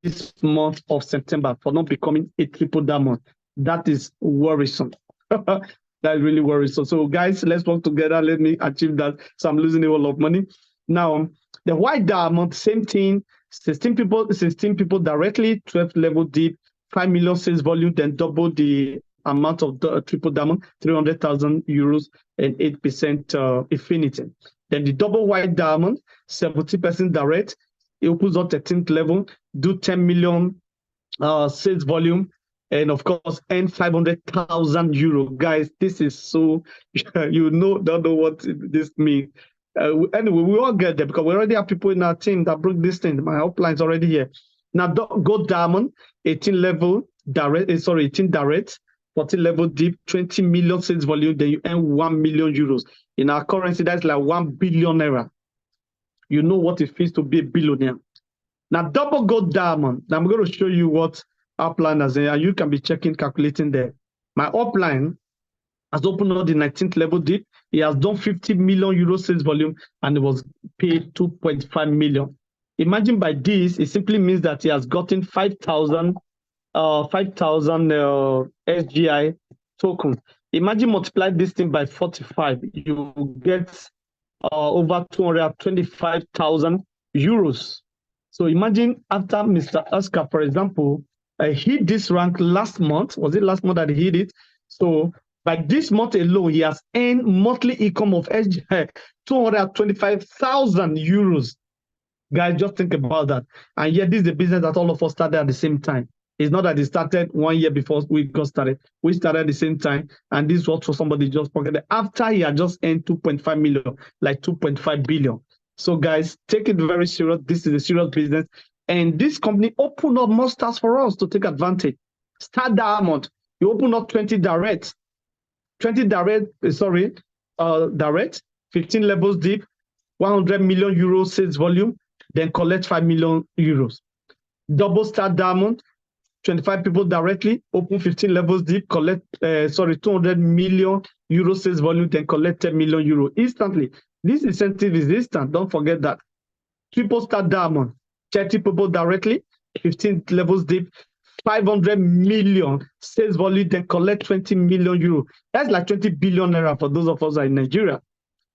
this month of September for not becoming a triple diamond. That is worrisome. That is really worrisome. So guys, let's work together. Let me achieve that. So I'm losing a whole lot of money. Now, the white diamond, same thing. 16 people directly, 12 level deep, 5 million sales volume, then double the amount of the triple diamond, 300,000 euros and 8% infinity. Then the double white diamond, 70% direct, it opens up 13th level, do 10 million sales volume, and of course, earn 500,000 euro. Guys, this is so, don't know what this means. Anyway, we all get there because we already have people in our team that broke this thing. My outline is already here. Now, gold diamond, 18 level direct, 18 direct, 14 level deep, 20 million sales volume, then you earn 1 million euros. In our currency, that's like 1 billion naira. You know what it feels to be a billionaire. Now, double gold diamond. Now, I'm going to show you what upline has, and you can be calculating there. My upline has opened up the 19th level deep. He has done 50 million euro sales volume and it was paid 2.5 million. Imagine by this, it simply means that he has gotten 5,000 SGI tokens. Imagine multiply this thing by 45, you get over 225,000 euros. So imagine after Mr. Oscar, for example, hit this rank last month. Was it last month that he hit it? So by this month alone, he has earned monthly income of 225,000 euros. Guys, just think about that. And yet, this is the business that all of us started at the same time. It's not that it started 1 year before we got started. We started at the same time, and this was for somebody just pocketed after he had just earned 2.5 million, like 2.5 billion. So, guys, take it very serious. This is a serious business. And this company opened up more stars for us to take advantage. Star Diamond, you open up 20 direct. 20 direct, direct, 15 levels deep, 100 million euro sales volume, then collect 5 million euros. Double Star Diamond, 25 people directly, open 15 levels deep, collect 200 million euro sales volume, then collect 10 million euro instantly. This incentive is instant. Don't forget that. Triple Star Diamond, 30 people directly, 15 levels deep, 500 million sales volume, then collect 20 million euro. That's like 20 billion naira for those of us in Nigeria.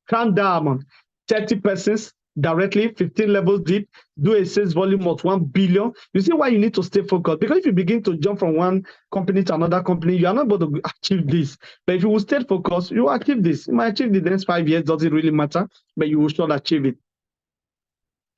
Crown Diamond, 30 persons directly, 15 levels deep, do a sales volume of 1 billion. You see why you need to stay focused? Because if you begin to jump from one company to another company, you are not able to achieve this. But if you will stay focused, you will achieve this. You might achieve the next 5 years, doesn't really matter, but you will sure achieve it.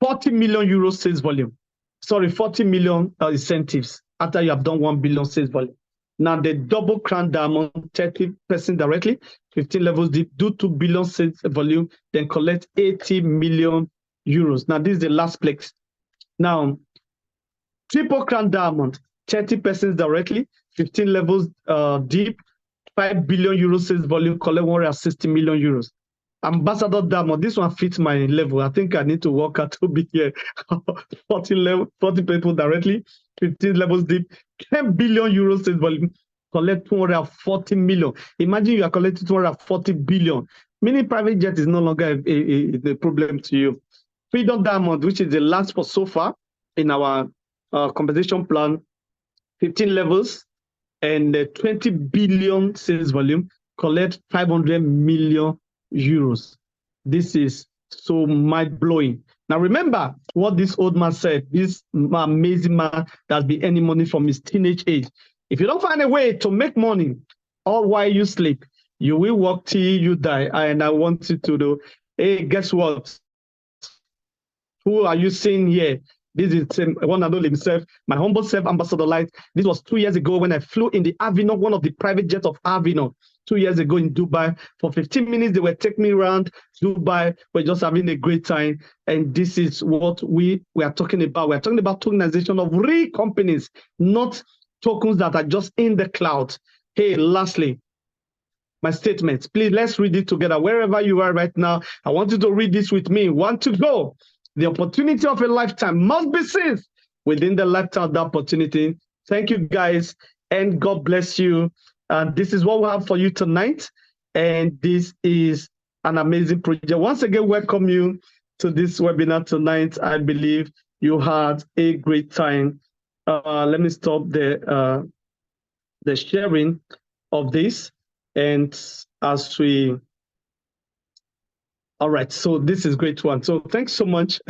40 million euro sales volume. 40 million incentives after you have done 1 billion sales volume. Now the double Crown Diamond, 30% directly, 15 levels deep, do 2 billion sales volume, then collect 80 million euros. Now this is the last place. Now, triple Crown Diamond, 30% directly, 15 levels deep, 5 billion euros sales volume, collect 160 million euros. Ambassador Diamond, this one fits my level. I think I need to work out a bit here. 40 people directly, 15 levels deep, 10 billion euros sales volume, collect 240 million. Imagine you are collecting 240 billion. Meaning private jet is no longer a problem to you. Freedom Diamond, which is the last for so far in our compensation plan, 15 levels and 20 billion sales volume, collect 500 million euros. This is so mind-blowing. Now remember what this old man said, this amazing man that's been earning money from his teenage age. If you don't find a way to make money all while you sleep, you will work till you die. And I want you to do, hey, guess what? Who are you seeing here? This is one and only himself, my humble self, Ambassador Light. This was 2 years ago when I flew in the Avinon, one of the private jets of Avinon. 2 years ago in Dubai. For 15 minutes, they were taking me around Dubai. We're just having a great time. And this is what we are talking about. We're talking about tokenization of real companies, not tokens that are just in the cloud. Hey, lastly, my statement. Please, let's read it together. Wherever you are right now, I want you to read this with me. 1 to go. The opportunity of a lifetime must be seized within the lifetime of that opportunity. Thank you, guys, and God bless you. This is what we have for you tonight, and this is an amazing project. Once again, welcome you to this webinar tonight. I believe you had a great time. Let me stop the sharing of this, and as we all right, so this is great one. So thanks so much,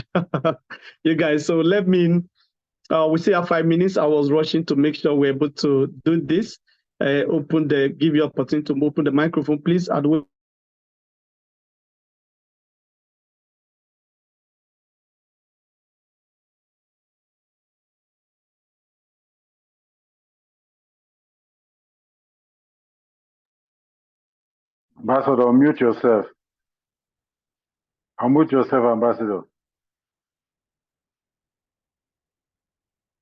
you guys. So let me, we still have 5 minutes. I was rushing to make sure we're able to do this. Give you opportunity to open the microphone, please.
Ambassador, unmute yourself. Unmute yourself, Ambassador.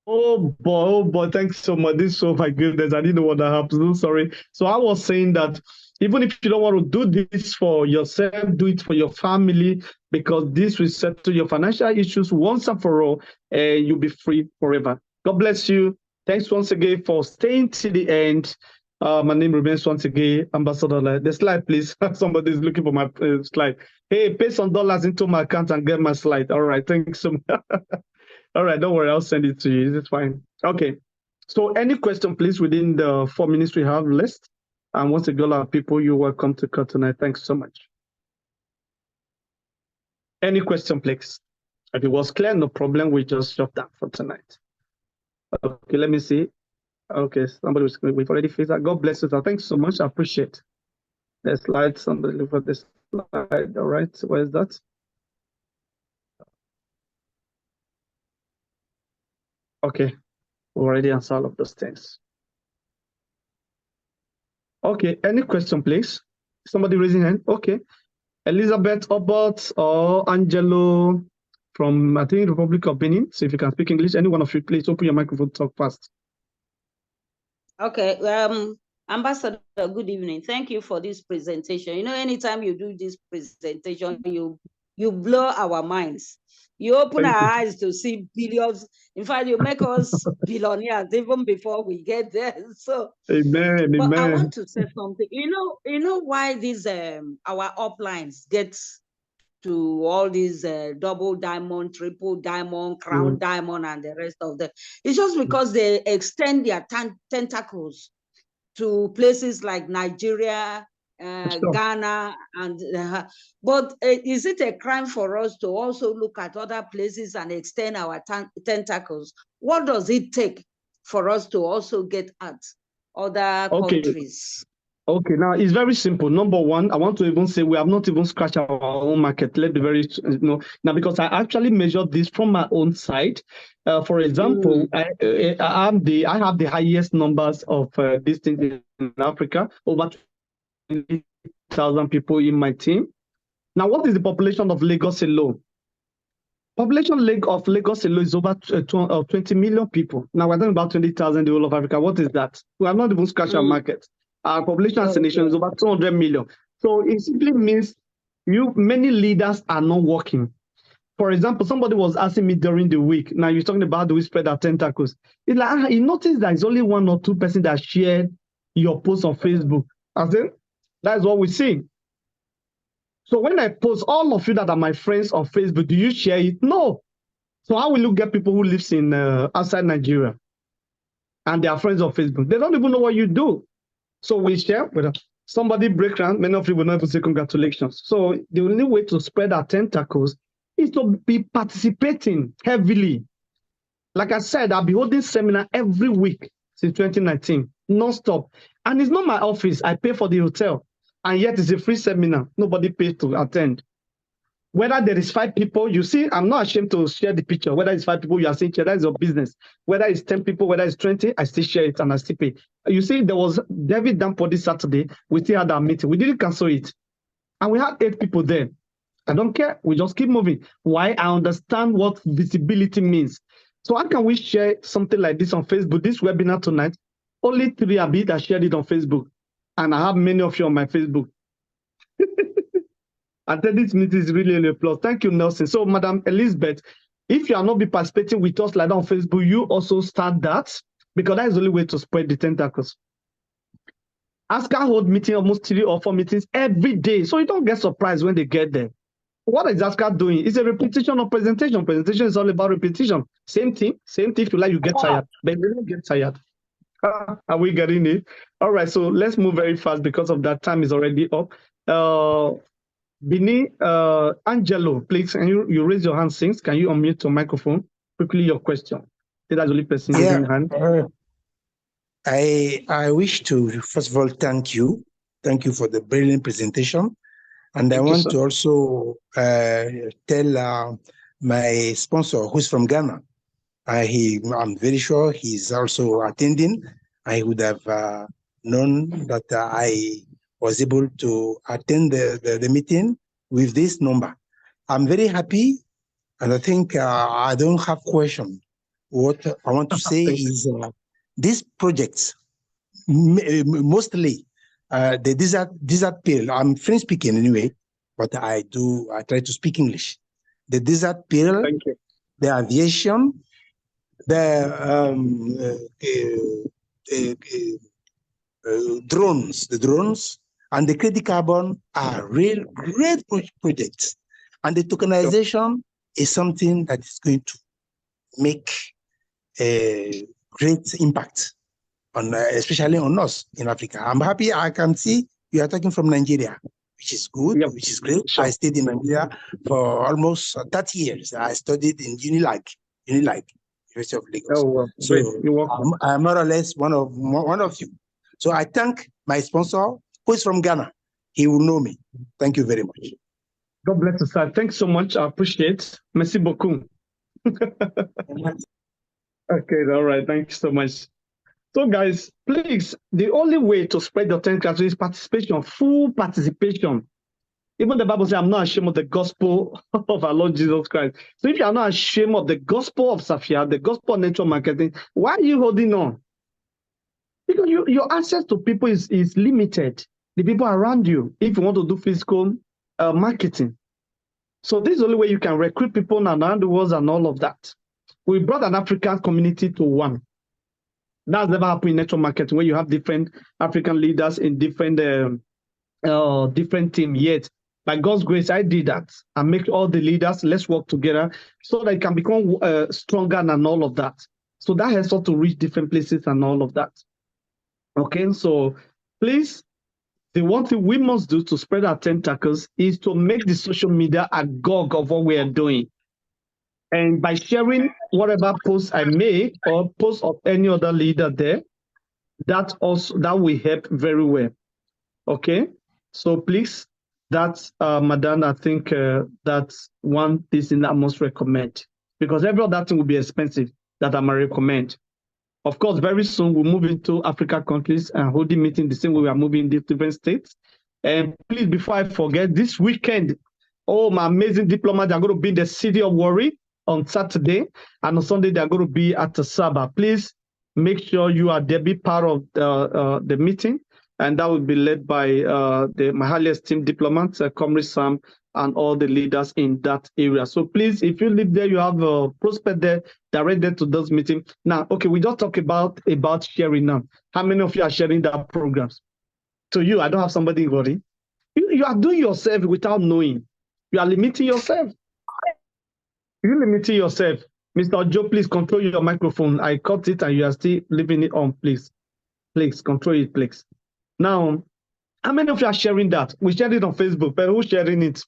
Oh boy, thanks so much. This, oh my goodness, I didn't know what that happened. So sorry. So I was saying that even if you don't want to do this for yourself, do it for your family, because this will settle your financial issues once and for all, and you'll be free forever. God bless you. Thanks once again for staying to the end. My name remains once again Ambassador. The slide, please. Somebody's looking for my slide. Hey, pay some dollars into my account and get my slide. All right, thanks so much. All right, don't worry, I'll send it to you. It's fine. Okay. So any question, please, within the 4 minutes we have left. And once again, our people, you're welcome to cut tonight. Thanks so much. Any question, please? If it was clear, no problem. We just shut that for tonight. Okay, let me see. Okay, we've already fixed that. God bless you. Thanks so much. I appreciate the slide. Somebody look at this slide. All right, where's that? Okay, we already answered all of those things. Okay, any question, please? Somebody raising hand. Okay. Elizabeth Obot or Angelo from, I think, Republic of Benin. So if you can speak English, any one of you, please open your microphone, talk fast.
Okay. Ambassador, good evening. Thank you for this presentation. You know, anytime you do this presentation, you blow our minds. You open our eyes to see billions. In fact, you make us billionaires even before we get there. So,
amen.
But
Amen.
I want to say something. You know why these our uplines get to all these double diamond, triple diamond, crown diamond, and the rest of them? It's just because they extend their tentacles to places like Nigeria, sure. Ghana, and but is it a crime for us to also look at other places and extend our tentacles? What does it take for us to also get at other countries?
Okay, now it's very simple. Number one, I want to even say we have not even scratched our own market. Let's be very, now because I actually measured this from my own side. For example, I have the highest numbers of this thing in Africa, over 20,000 people in my team. Now, what is the population of Lagos alone? Population of Lagos alone is over 20 million people. Now, we're talking about 20,000 in the whole of Africa. What is that? We have not even scratched our market. Our population as a nation is over 200 million. So it simply means many leaders are not working. For example, somebody was asking me during the week, now you're talking about, do we spread our tentacles? It's like, you notice there's only 1 or 2 persons that shared your post on Facebook. I said, that's what we're seeing. So when I post, all of you that are my friends on Facebook, do you share it? No. So how will you get people who live in outside Nigeria and they are friends on Facebook? They don't even know what you do. So we share with somebody break ground. Many of you will not even say congratulations. So the only way to spread our tentacles is to be participating heavily. Like I said, I'll be holding seminar every week since 2019, non-stop. And it's not my office. I pay for the hotel. And yet it's a free seminar. Nobody pays to attend. Whether there is 5 people, you see, I'm not ashamed to share the picture. Whether it's 5 people, you are saying, that is your business. Whether it's 10 people, whether it's 20, I still share it and I still pay. You see, there was David Dampo this Saturday. We still had our meeting. We didn't cancel it. And we had 8 people there. I don't care. We just keep moving. Why? I understand what visibility means. So how can we share something like this on Facebook? This webinar tonight, only 3 Abi that shared it on Facebook. And I have many of you on my Facebook. attending this meeting is really, really a plus. Thank you, Nelson. So, Madam Elizabeth, if you are not be participating with us like that on Facebook, you also start that, because that is the only way to spread the tentacles. ASCA hold meeting almost 3 or 4 meetings every day, so you don't get surprised when they get there. What is ASCA doing? It's a repetition of presentation. Presentation is all about repetition. Same thing. If you like, you get tired, but you don't get tired. Are we getting it? All right, so let's move very fast because of that time is already up. Bini, Angelo, please, can you raise your hand, since? Can you unmute your microphone? Quickly, your question. That's the only person raising hand.
I wish to, first of all, thank you. Thank you for the brilliant presentation. And I want to also tell my sponsor, who's from Ghana, I'm very sure he's also attending. I would have known that I was able to attend the meeting with this number. I'm very happy, and I think I don't have question. What I want to say is these projects, mostly the desert peril. I'm French speaking anyway, but I try to speak English. The desert peril, the aviation, the drones, and the credit carbon are real great projects. And the tokenization is something that is going to make a great impact on, especially on us in Africa. I'm happy I can see you are talking from Nigeria, which is good, which is great. I stayed in Nigeria for almost 30 years. I studied in Unilag, University of Lagos.
Oh, well,
so I'm more or less one of you. So I thank my sponsor, who is from Ghana. He will know me. Thank you very much.
God bless you, sir. Thanks so much. I appreciate it. Merci beaucoup. Okay, all right. Thank you so much. So, guys, please, the only way to spread the tentacles is participation, full participation. Even the Bible says, I'm not ashamed of the gospel of our Lord Jesus Christ. So if you are not ashamed of the gospel of Safia, the gospel of network marketing, why are you holding on? Because your access to people is limited. The people around you, if you want to do physical marketing. So this is the only way you can recruit people around the world and all of that. We brought an African community to one. That's never happened in network marketing, where you have different African leaders in different teams. Yet, by God's grace, I did that. I make all the leaders, let's work together so that it can become stronger and all of that. So that helps us to reach different places and all of that. Okay, so please, the one thing we must do to spread our tentacles is to make the social media a gog of what we are doing. And by sharing whatever post I make or post of any other leader there, that will help very well. Okay, so please, that's Madam, I think that's one thing that I must recommend, because every other thing will be expensive that I might recommend. Of course, very soon we'll move into African countries and holding meeting the same way we are moving in different states. And please, before I forget, this weekend, all my amazing diplomats are going to be in the city of Warri on Saturday, and on Sunday they are going to be at the Saba. Please make sure you are there, be part of the meeting, and that will be led by my highest team diplomats, Comrade Sam, and all the leaders in that area. So please, if you live there, you have a prospect there, direct them to those meetings. Now, okay, we just talk about sharing now. How many of you are sharing that programs? To you, I don't have somebody worry. You are doing yourself without knowing. You are limiting yourself. You're limiting yourself. Mr. Joe, please control your microphone. I cut it and you are still leaving it on, please. Please, control it, please. Now, how many of you are sharing that? We shared it on Facebook, but who's sharing it?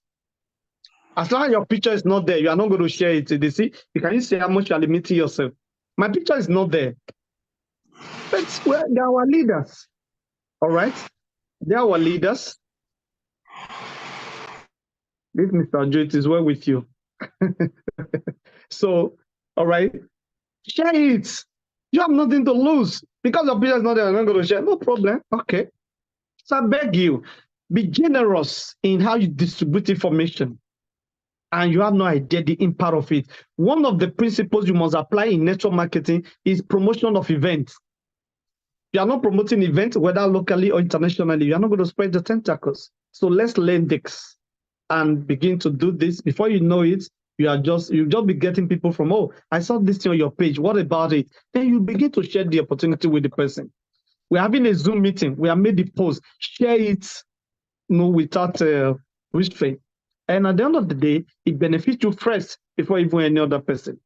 As long as your picture is not there, you are not going to share it. You see, you can see how much you are limiting yourself. My picture is not there. But they are our leaders. All right? They are our leaders. This Mr. Joe, it is well with you. So, all right, share it. You have nothing to lose. Because your picture is not there, I'm not going to share. No problem. Okay. So I beg you, be generous in how you distribute information. And you have no idea the impact of it. One of the principles you must apply in network marketing is promotion of events. You are not promoting events, whether locally or internationally. You are not going to spread the tentacles. So let's learn this. and begin to do this. Before you know it, you'll just be getting people from, oh, I saw this thing on your page. What about it? Then you begin to share the opportunity with the person. We're having a Zoom meeting. We have made the post. Share it, without restraint. And at the end of the day, it benefits you first before even any other person.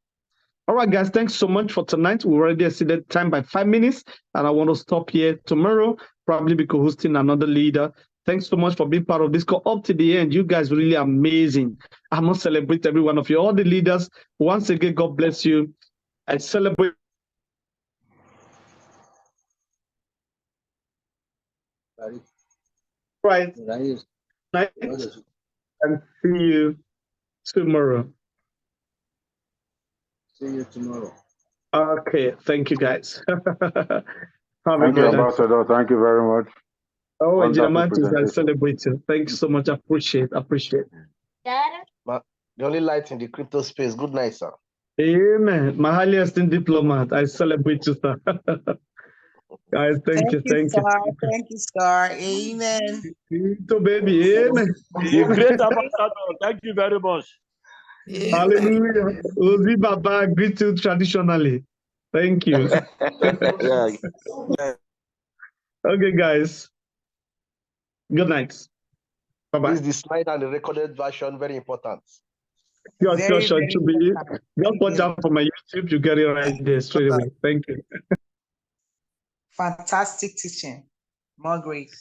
All right, guys, thanks so much for tonight. We already exceeded time by 5 minutes, and I want to stop here tomorrow, probably be co-hosting another leader. Thanks so much for being part of this call up to the end. You guys really amazing. I must celebrate every one of you, all the leaders. Once again, God bless you. I celebrate. Right. Night. And see you tomorrow.
See you tomorrow.
Okay, thank you, guys.
Thank you, Ambassador. Thank you very much.
Oh,
Wonderful
Engineer I
presentation.
celebrate you. Thank you so much. Appreciate.
The only light in the crypto space. Good night, sir.
Amen. My highest diplomat. I celebrate you, sir. Guys, thank you.
Thank you, sir. Amen.
To baby. Amen.
The great ambassador. Thank you very much.
Hallelujah. Ozi Baba, greet you traditionally. Thank you. Okay, guys. Good night. Bye-bye.
This is the slide and the recorded version, very important.
Sure.
Very
Just watch out for my YouTube. You get it right there straight away. Thank you.
Fantastic teaching. More grace.